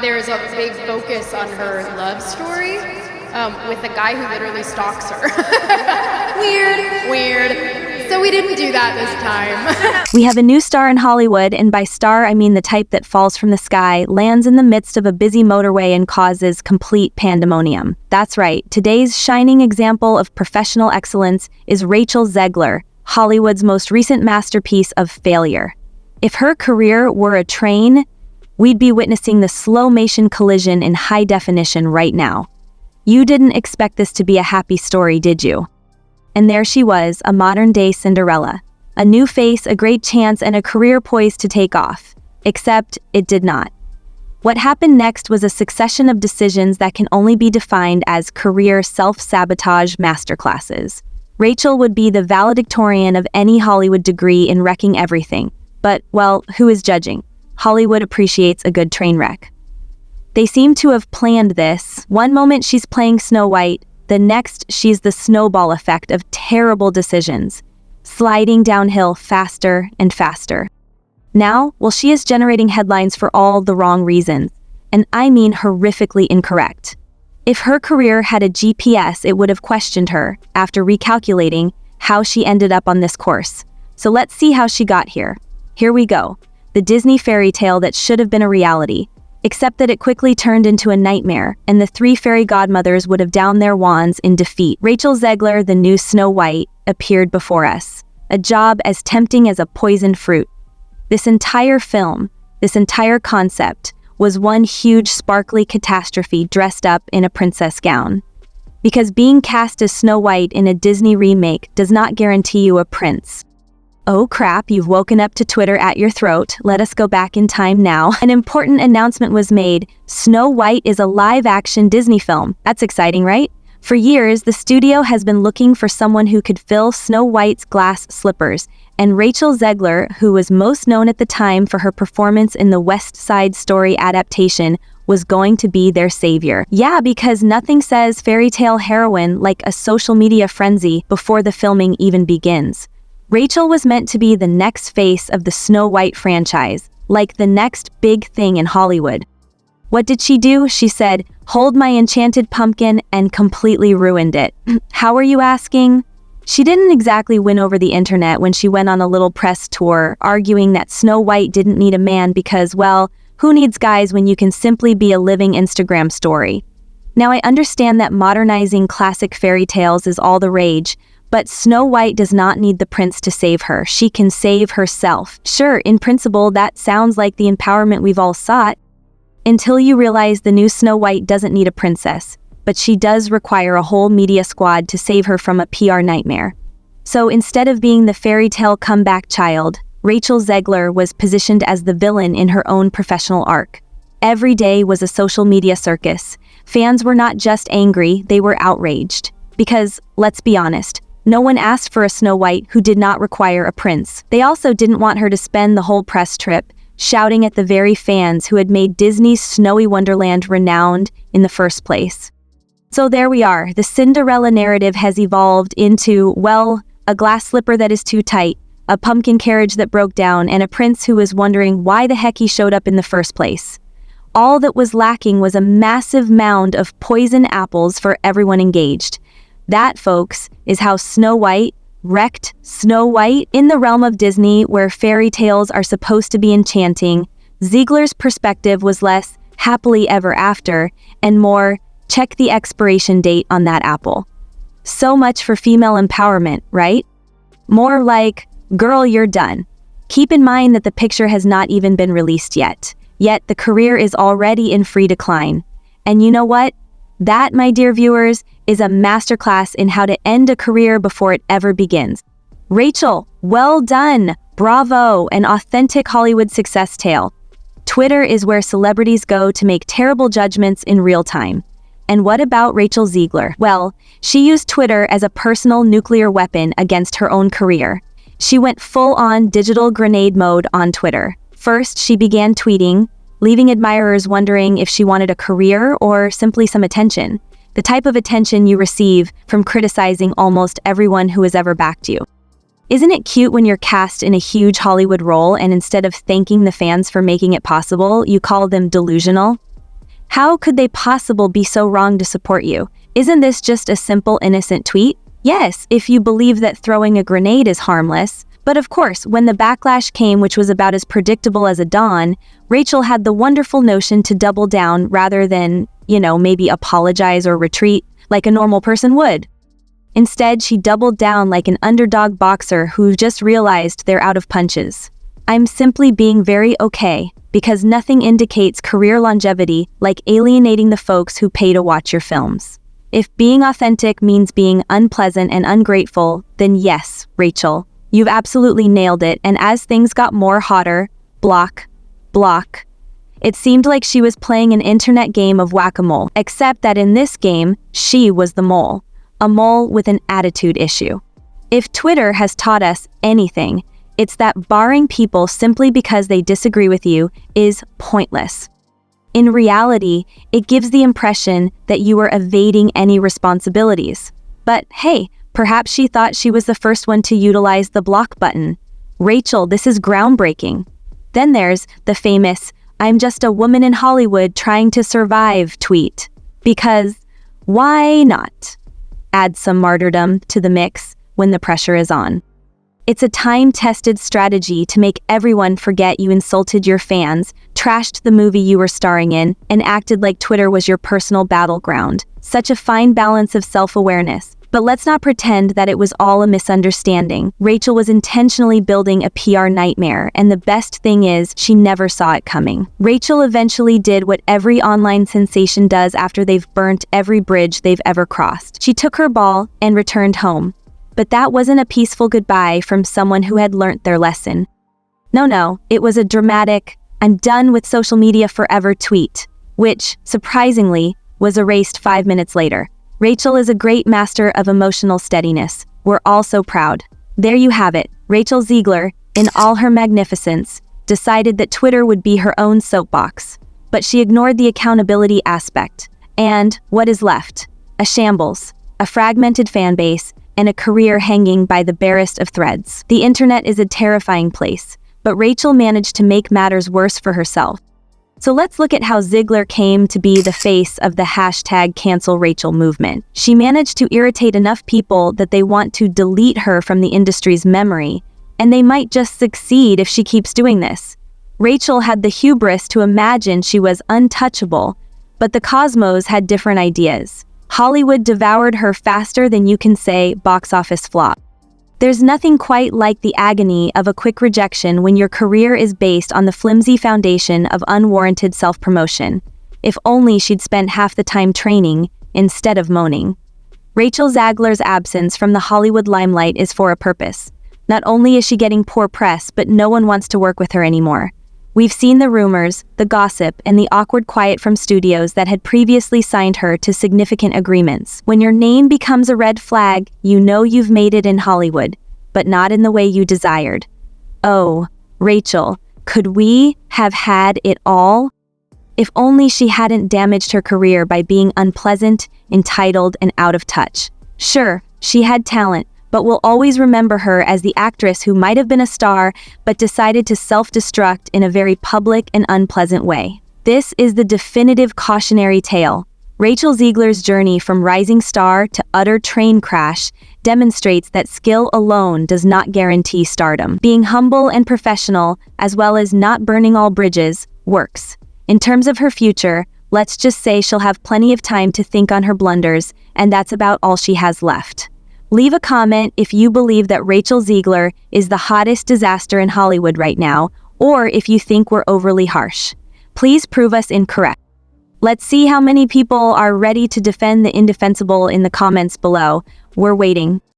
There's a big focus on her love story with a guy who literally stalks her. Weird. So we didn't do that this time. We have a new star in Hollywood, and by star I mean the type that falls from the sky, lands in the midst of a busy motorway and causes complete pandemonium. That's right, today's shining example of professional excellence is Rachel Zegler, Hollywood's most recent masterpiece of failure. If her career were a train, we'd be witnessing the slow-motion collision in high definition right now. You didn't expect this to be a happy story, did you? And there she was, a modern-day Cinderella. A new face, a great chance, and a career poised to take off. Except it did not. What happened next was a succession of decisions that can only be defined as career self-sabotage masterclasses. Rachel would be the valedictorian of any Hollywood degree in wrecking everything. But, well, who is judging? Hollywood appreciates a good train wreck. They seem to have planned this. One moment she's playing Snow White, the next she's the snowball effect of terrible decisions, sliding downhill faster and faster. Now, well, she is generating headlines for all the wrong reasons, and I mean horrifically incorrect. If her career had a GPS, it would have questioned her after recalculating how she ended up on this course. So let's see how she got here. Here we go. The Disney fairy tale that should have been a reality, except that it quickly turned into a nightmare, and the three fairy godmothers would have downed their wands in defeat. Rachel Zegler, the new Snow White, appeared before us, a job as tempting as a poisoned fruit. This entire film, this entire concept, was one huge sparkly catastrophe dressed up in a princess gown. Because being cast as Snow White in a Disney remake does not guarantee you a prince. Oh crap, you've woken up to Twitter at your throat. Let us go back in time now. An important announcement was made. Snow White is a live-action Disney film. That's exciting, right? For years, the studio has been looking for someone who could fill Snow White's glass slippers, and Rachel Zegler, who was most known at the time for her performance in the West Side Story adaptation, was going to be their savior. Yeah, because nothing says fairy tale heroine like a social media frenzy before the filming even begins. Rachel was meant to be the next face of the Snow White franchise, like the next big thing in Hollywood. What did she do? She said, "Hold my enchanted pumpkin," and completely ruined it. How are you asking? She didn't exactly win over the internet when she went on a little press tour, arguing that Snow White didn't need a man because, well, who needs guys when you can simply be a living Instagram story? Now, I understand that modernizing classic fairy tales is all the rage, but Snow White does not need the prince to save her. She can save herself. Sure, in principle, that sounds like the empowerment we've all sought. Until you realize the new Snow White doesn't need a princess, but she does require a whole media squad to save her from a PR nightmare. So instead of being the fairy tale comeback child, Rachel Zegler was positioned as the villain in her own professional arc. Every day was a social media circus. Fans were not just angry, they were outraged. Because, let's be honest, no one asked for a Snow White who did not require a prince. They also didn't want her to spend the whole press trip shouting at the very fans who had made Disney's snowy wonderland renowned in the first place. So there we are. The Cinderella narrative has evolved into, well, a glass slipper that is too tight, a pumpkin carriage that broke down, and a prince who is wondering why the heck he showed up in the first place. All that was lacking was a massive mound of poison apples for everyone engaged. That, folks, is how Snow White wrecked Snow White. In the realm of Disney, where fairy tales are supposed to be enchanting, Zegler's perspective was less happily ever after and more check the expiration date on that apple. So much for female empowerment, right? More like, girl, you're done. Keep in mind that the picture has not even been released yet. Yet the career is already in free decline. And you know what? That, my dear viewers, is a masterclass in how to end a career before it ever begins. Rachel, well done! Bravo! An authentic Hollywood success tale. Twitter is where celebrities go to make terrible judgments in real time. And what about Rachel Zegler? Well, she used Twitter as a personal nuclear weapon against her own career. She went full-on digital grenade mode on Twitter. First, she began tweeting, leaving admirers wondering if she wanted a career or simply some attention. The type of attention you receive from criticizing almost everyone who has ever backed you. Isn't it cute when you're cast in a huge Hollywood role and instead of thanking the fans for making it possible, you call them delusional? How could they possibly be so wrong to support you? Isn't this just a simple, innocent tweet? Yes, if you believe that throwing a grenade is harmless. But of course, when the backlash came, which was about as predictable as a dawn, Rachel had the wonderful notion to double down rather than, maybe apologize or retreat like a normal person would. Instead, she doubled down like an underdog boxer who just realized they're out of punches. I'm simply being very okay, because nothing indicates career longevity like alienating the folks who pay to watch your films. If being authentic means being unpleasant and ungrateful, then yes, Rachel, you've absolutely nailed it. And as things got more hotter, block. It seemed like she was playing an internet game of whack-a-mole, except that in this game, she was the mole. A mole with an attitude issue. If Twitter has taught us anything, it's that barring people simply because they disagree with you is pointless. In reality, it gives the impression that you are evading any responsibilities. But hey, perhaps she thought she was the first one to utilize the block button. Rachel, this is groundbreaking. Then there's the famous, "I'm just a woman in Hollywood trying to survive" tweet. Because why not? Add some martyrdom to the mix when the pressure is on. It's a time-tested strategy to make everyone forget you insulted your fans, trashed the movie you were starring in, and acted like Twitter was your personal battleground. Such a fine balance of self-awareness. But let's not pretend that it was all a misunderstanding. Rachel was intentionally building a PR nightmare, and the best thing is, she never saw it coming. Rachel eventually did what every online sensation does after they've burnt every bridge they've ever crossed. She took her ball and returned home. But that wasn't a peaceful goodbye from someone who had learnt their lesson. No, it was a dramatic, "I'm done with social media forever" tweet, which, surprisingly, was erased 5 minutes later. Rachel is a great master of emotional steadiness. We're all so proud. There you have it. Rachel Zegler, in all her magnificence, decided that Twitter would be her own soapbox. But she ignored the accountability aspect. And what is left? A shambles, a fragmented fan base, and a career hanging by the barest of threads. The internet is a terrifying place, but Rachel managed to make matters worse for herself. So let's look at how Zegler came to be the face of the #CancelRachel movement. She managed to irritate enough people that they want to delete her from the industry's memory, and they might just succeed if she keeps doing this. Rachel had the hubris to imagine she was untouchable, but the cosmos had different ideas. Hollywood devoured her faster than you can say box office flop. There's nothing quite like the agony of a quick rejection when your career is based on the flimsy foundation of unwarranted self-promotion. If only she'd spent half the time training instead of moaning. Rachel Zegler's absence from the Hollywood limelight is for a purpose. Not only is she getting poor press, but no one wants to work with her anymore. We've seen the rumors, the gossip, and the awkward quiet from studios that had previously signed her to significant agreements. When your name becomes a red flag, you know you've made it in Hollywood, but not in the way you desired. Oh, Rachel, could we have had it all? If only she hadn't damaged her career by being unpleasant, entitled, and out of touch. Sure, she had talent, but we'll always remember her as the actress who might have been a star, but decided to self-destruct in a very public and unpleasant way. This is the definitive cautionary tale. Rachel Zegler's journey from rising star to utter train crash demonstrates that skill alone does not guarantee stardom. Being humble and professional, as well as not burning all bridges, works. In terms of her future, let's just say she'll have plenty of time to think on her blunders, and that's about all she has left. Leave a comment if you believe that Rachel Zegler is the hottest disaster in Hollywood right now, or if you think we're overly harsh. Please prove us incorrect. Let's see how many people are ready to defend the indefensible in the comments below. We're waiting.